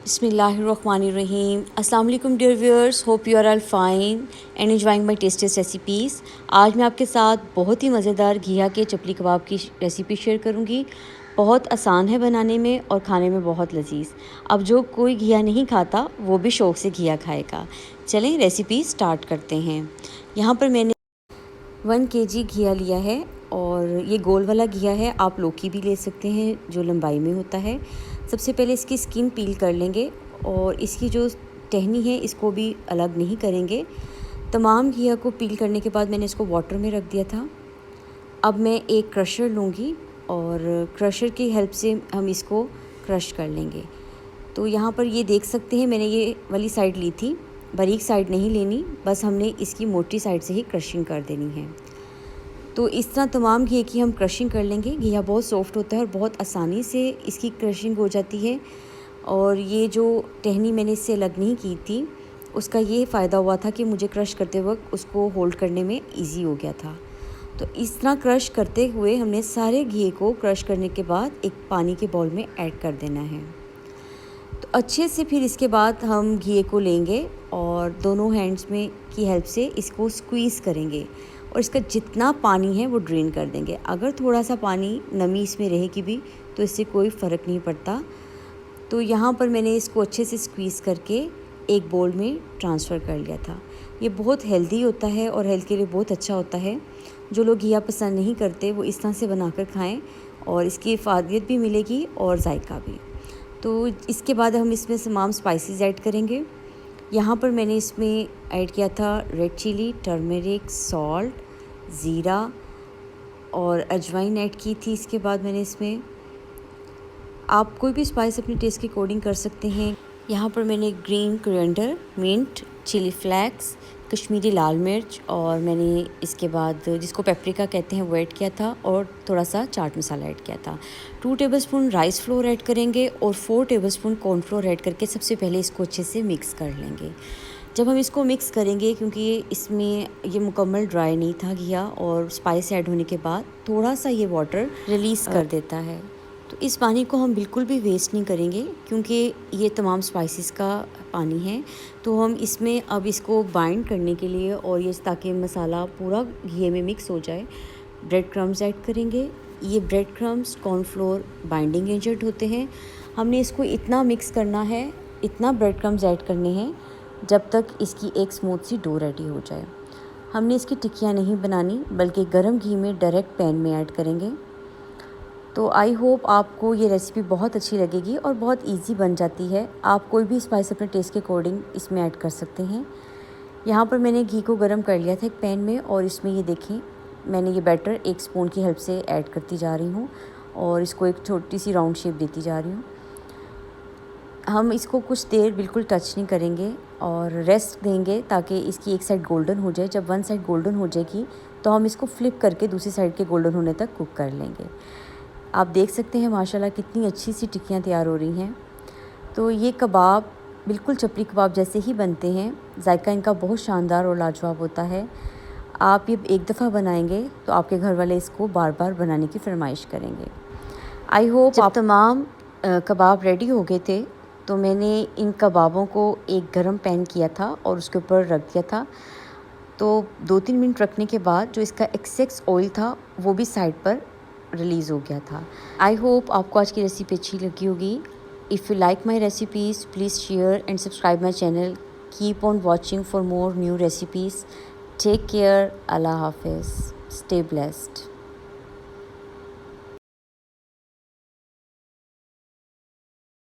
बिस्मिल्लाहिर्रहमानिर्रहीम। अस्सलाम वालेकुम dear viewers, hope you are all fine and enjoying my tastiest recipes. आज मैं आपके साथ बहुत ही मज़ेदार घिया के चपली कबाब की रेसिपी शेयर करूंगी। बहुत आसान है बनाने में और खाने में बहुत लजीज। अब जो कोई घिया नहीं खाता वो भी शौक़ से घिया खाएगा। चलें रेसिपी स्टार्ट करते हैं। यहाँ पर मैंने 1 kg घिया लिया है और ये गोल वाला घिया है। आप लौकी भी ले सकते हैं जो लंबाई में होता है। सबसे पहले इसकी स्किन पील कर लेंगे और इसकी जो टहनी है इसको भी अलग नहीं करेंगे। तमाम घिया को पील करने के बाद मैंने इसको वाटर में रख दिया था। अब मैं एक क्रशर लूँगी और क्रशर की हेल्प से हम इसको क्रश कर लेंगे। तो यहाँ पर ये देख सकते हैं मैंने ये वाली साइड ली थी, बारीक साइड नहीं लेनी, बस हमने इसकी मोटी साइड से ही क्रशिंग कर देनी है। तो इस तरह तमाम घिया की हम क्रशिंग कर लेंगे। घिया बहुत सॉफ्ट होता है और बहुत आसानी से इसकी क्रशिंग हो जाती है। और ये जो टहनी मैंने इससे अलग नहीं की थी उसका ये फ़ायदा हुआ था कि मुझे क्रश करते वक्त उसको होल्ड करने में ईजी हो गया था। तो इस तरह क्रश करते हुए हमने सारे घिये को क्रश करने के बाद एक पानी के बाउल में ऐड कर देना है। तो अच्छे से फिर इसके बाद हम घिये को लेंगे और दोनों हैंड्स में की हेल्प से इसको स्क्वीज़ करेंगे और इसका जितना पानी है वो ड्रेन कर देंगे। अगर थोड़ा सा पानी नमी इसमें रहेगी भी तो इससे कोई फ़र्क नहीं पड़ता। तो यहाँ पर मैंने इसको अच्छे से स्क्वीज़ करके एक बोल में ट्रांसफ़र कर लिया था। ये बहुत हेल्दी होता है और हेल्थ के लिए बहुत अच्छा होता है। जो लोग घिया पसंद नहीं करते वो इस तरह से बनाकर खाएं और इसकी फ़ायदियत भी मिलेगी और जायका भी। तो इसके बाद हम इसमें तमाम स्पाइसेस ऐड करेंगे। यहाँ पर मैंने इसमें ऐड किया था रेड चिली, टर्मरिक, सॉल्ट, ज़ीरा और अजवाइन ऐड की थी। इसके बाद मैंने इसमें आप कोई भी स्पाइस अपने टेस्ट के अकॉर्डिंग कर सकते हैं। यहाँ पर मैंने green coriander, mint, chilli flakes, Kashmiri लाल मिर्च और मैंने इसके बाद जिसको पेपरिका कहते हैं वो ऐड किया था और थोड़ा सा चाट मसाला ऐड किया था। 2 टेबलस्पून राइस फ्लोर ऐड करेंगे और 4 टेबलस्पून कॉर्नफ्लोर ऐड करके सबसे पहले इसको अच्छे से मिक्स कर लेंगे। जब हम इसको मिक्स करेंगे, क्योंकि इसमें ये मुकम्मल ड्राई नहीं था घिया और स्पाइस ऐड होने के बाद थोड़ा सा ये वाटर रिलीज़ कर देता है, तो इस पानी को हम बिल्कुल भी वेस्ट नहीं करेंगे क्योंकि ये तमाम स्पाइसेस का पानी है। तो हम इसमें अब इसको बाइंड करने के लिए और ये ताकि मसाला पूरा घिये में मिक्स हो जाए, ब्रेड क्रम्स ऐड करेंगे। ये bread crumbs cornflour binding agent होते हैं। हमने इसको इतना मिक्स करना है, इतना ब्रेड क्रम्स ऐड करने हैं जब तक इसकी एक स्मूथ सी डो रेडी हो जाए। हमने इसकी टिक्कियाँ नहीं बनानी बल्कि गर्म घी में डायरेक्ट पैन में ऐड करेंगे। तो आई होप आपको ये रेसिपी बहुत अच्छी लगेगी और बहुत इजी बन जाती है। आप कोई भी स्पाइस अपने टेस्ट के अकॉर्डिंग इसमें ऐड कर सकते हैं। यहाँ पर मैंने घी को गर्म कर लिया था एक पैन में और इसमें ये देखें मैंने ये बैटर एक स्पून की हेल्प से ऐड करती जा रही हूँ और इसको एक छोटी सी राउंड शेप देती जा रही हूँ। हम इसको कुछ देर बिल्कुल टच नहीं करेंगे और रेस्ट देंगे ताकि इसकी एक साइड गोल्डन हो जाए। जब वन साइड गोल्डन हो जाएगी तो हम इसको फ्लिप करके दूसरी साइड के गोल्डन होने तक कुक कर लेंगे। आप देख सकते हैं माशाल्लाह कितनी अच्छी सी टिक्कियाँ तैयार हो रही हैं। तो ये कबाब बिल्कुल चपली कबाब जैसे ही बनते हैं। जायका इनका बहुत शानदार और लाजवाब होता है। आप ये एक दफ़ा बनाएंगे तो आपके घर वाले इसको बार बार बनाने की फरमाइश करेंगे। आई होप आप तमाम कबाब रेडी हो गए थे तो मैंने इन कबाबों को एक गरम पैन किया था और उसके ऊपर रख दिया था। तो 2-3 मिनट रखने के बाद जो इसका एक्सेस ऑयल था वो भी साइड पर रिलीज़ हो गया था। आई होप आपको आज की रेसिपी अच्छी लगी होगी। If you like my recipes please share and subscribe my channel. Keep on watching for more new recipes. Take care. अल्लाह हाफिज़। Stay blessed.